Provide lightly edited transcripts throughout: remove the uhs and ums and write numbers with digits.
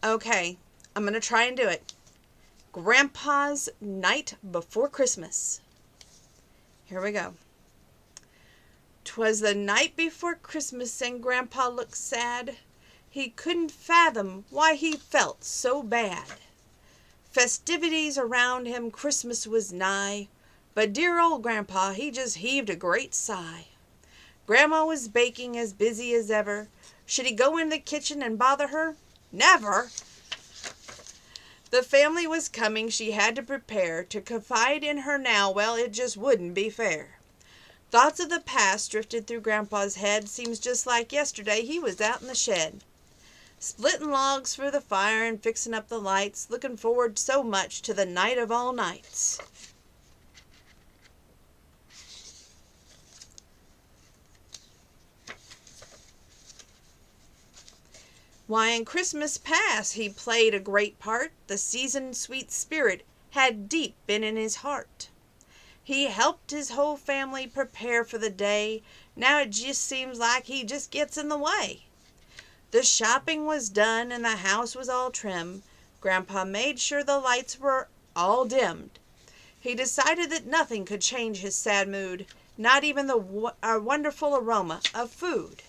Okay, I'm going to try and do it. Grandpa's Night Before Christmas. Here we go. 'Twas the night before Christmas and Grandpa looked sad. He couldn't fathom why he felt so bad. Festivities around him, Christmas was nigh, but dear old Grandpa, he just heaved a great sigh. Grandma was baking, as busy as ever. Should he go in the kitchen and bother her? Never! The family was coming, she had to prepare. To confide in her now, well, it just wouldn't be fair. Thoughts of the past drifted through Grandpa's head. Seems just like yesterday he was out in the shed, splitting logs for the fire and fixing up the lights, looking forward so much to the night of all nights. Why, in Christmas past he played a great part. The seasoned sweet spirit had deep been in his heart. He helped his whole family prepare for the day. Now it just seems like he just gets in the way. The shopping was done and the house was all trim. Grandpa made sure the lights were all dimmed. He decided that nothing could change his sad mood, not even the wonderful aroma of food.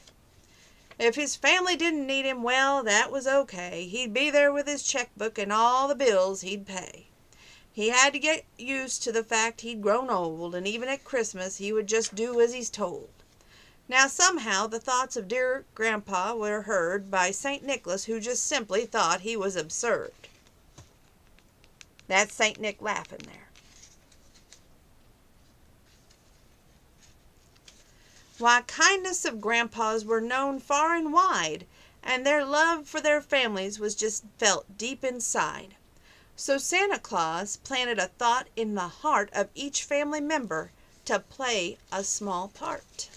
If his family didn't need him, well, that was okay. He'd be there with his checkbook and all the bills he'd pay. He had to get used to the fact he'd grown old, and even at Christmas he would just do as he's told. Now somehow the thoughts of dear Grandpa were heard by St. Nicholas, who just simply thought he was absurd. That's St. Nick laughing there. Why, kindness of Grandpas were known far and wide, and their love for their families was just felt deep inside. So Santa Claus planted a thought in the heart of each family member to play a small part,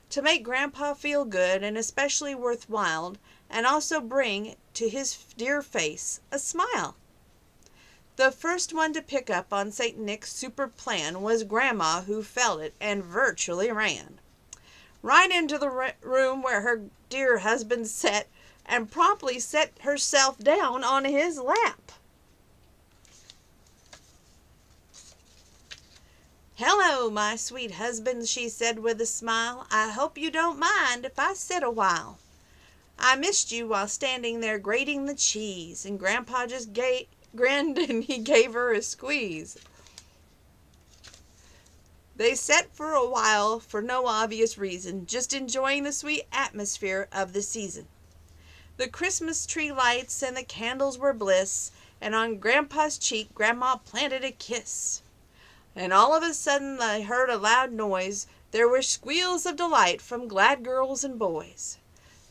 to make Grandpa feel good and especially worthwhile, and also bring to his dear face a smile. The first one to pick up on St. Nick's super plan was Grandma, who felt it and virtually ran right into the room where her dear husband sat and promptly set herself down on his lap. "Hello, my sweet husband," she said with a smile. "I hope you don't mind if I sit a while. I missed you while standing there grating the cheese." And Grandpa just grinned and he gave her a squeeze. They sat for a while for no obvious reason, just enjoying the sweet atmosphere of the season. The Christmas tree lights and the candles were bliss, and on Grandpa's cheek Grandma planted a kiss. And all of a sudden they heard a loud noise. There were squeals of delight from glad girls and boys.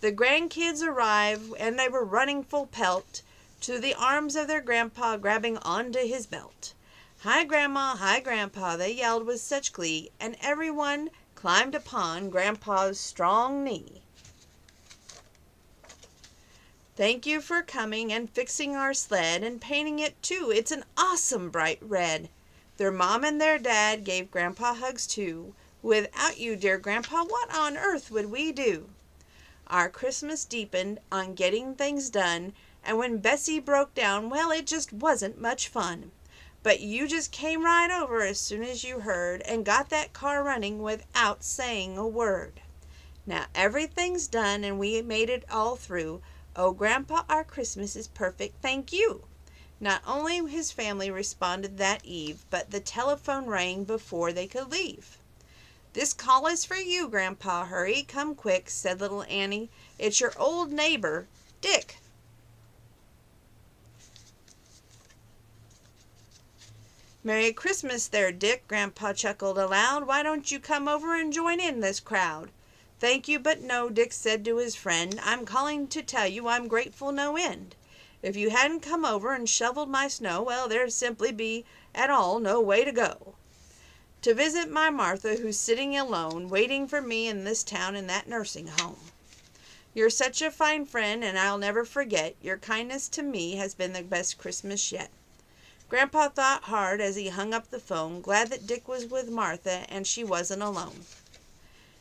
The grandkids arrived, and they were running full pelt to the arms of their Grandpa, grabbing onto his belt. "Hi, Grandma, hi, Grandpa," they yelled with such glee, and everyone climbed upon Grandpa's strong knee. "Thank you for coming and fixing our sled and painting it too. It's an awesome bright red." Their mom and their dad gave Grandpa hugs too. "Without you, dear Grandpa, what on earth would we do?" Our Christmas deepened on getting things done, and when Bessie broke down, well, it just wasn't much fun. But you just came right over as soon as you heard and got that car running without saying a word. Now everything's done and we made it all through. Oh, Grandpa, our Christmas is perfect, thank you. Not only his family responded that eve, but the telephone rang before they could leave. "This call is for you, Grandpa. Hurry, come quick," said little Annie. "It's your old neighbor, Dick." "Merry Christmas there, Dick," Grandpa chuckled aloud. "Why don't you come over and join in this crowd?" "Thank you, but no," Dick said to his friend. "I'm calling to tell you I'm grateful no end. If you hadn't come over and shoveled my snow, well, there'd simply be at all no way to go to visit my Martha, who's sitting alone, waiting for me in this town in that nursing home. You're such a fine friend, and I'll never forget. Your kindness to me has been the best Christmas yet." Grandpa thought hard as he hung up the phone, glad that Dick was with Martha and she wasn't alone.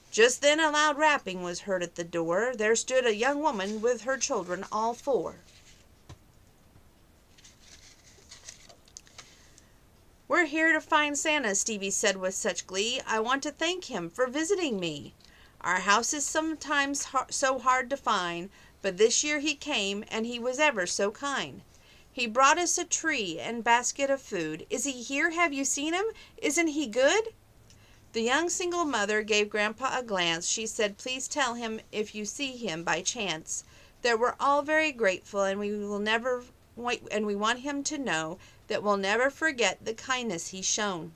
Just then a loud rapping was heard at the door. There stood a young woman with her children, all four. "We're here to find Santa," Stevie said with such glee. "I want to thank him for visiting me. Our house is sometimes so hard to find, but this year he came, and he was ever so kind. He brought us a tree and basket of food. Is he here? Have you seen him? Isn't he good?" The young single mother gave Grandpa a glance. She said, "Please tell him, if you see him by chance, that we're all very grateful, and we want him to know that we'll never forget the kindness he's shown."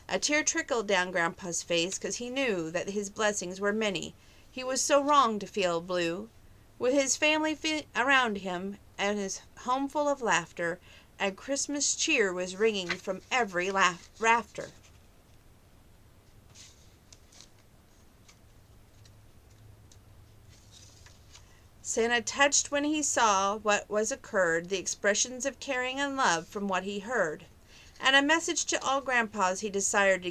A tear trickled down Grandpa's face, 'cause he knew that his blessings were many. He was so wrong to feel blue. With his family around him, and his home full of laughter, and Christmas cheer was ringing from every rafter. Santa touched when he saw what was occurred, the expressions of caring and love from what he heard, and a message to all grandpas he desired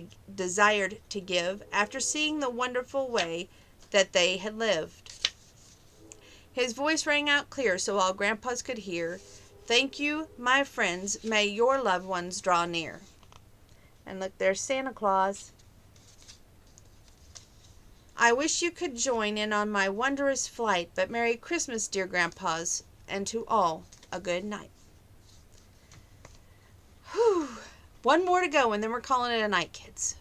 to give after seeing the wonderful way that they had lived. His voice rang out clear so all grandpas could hear. "Thank you, my friends. May your loved ones draw near." And look, there's Santa Claus. I wish you could join in on my wondrous flight, but Merry Christmas, dear grandpas, and to all a good night. Whew. One more to go, and then we're calling it a night, kids.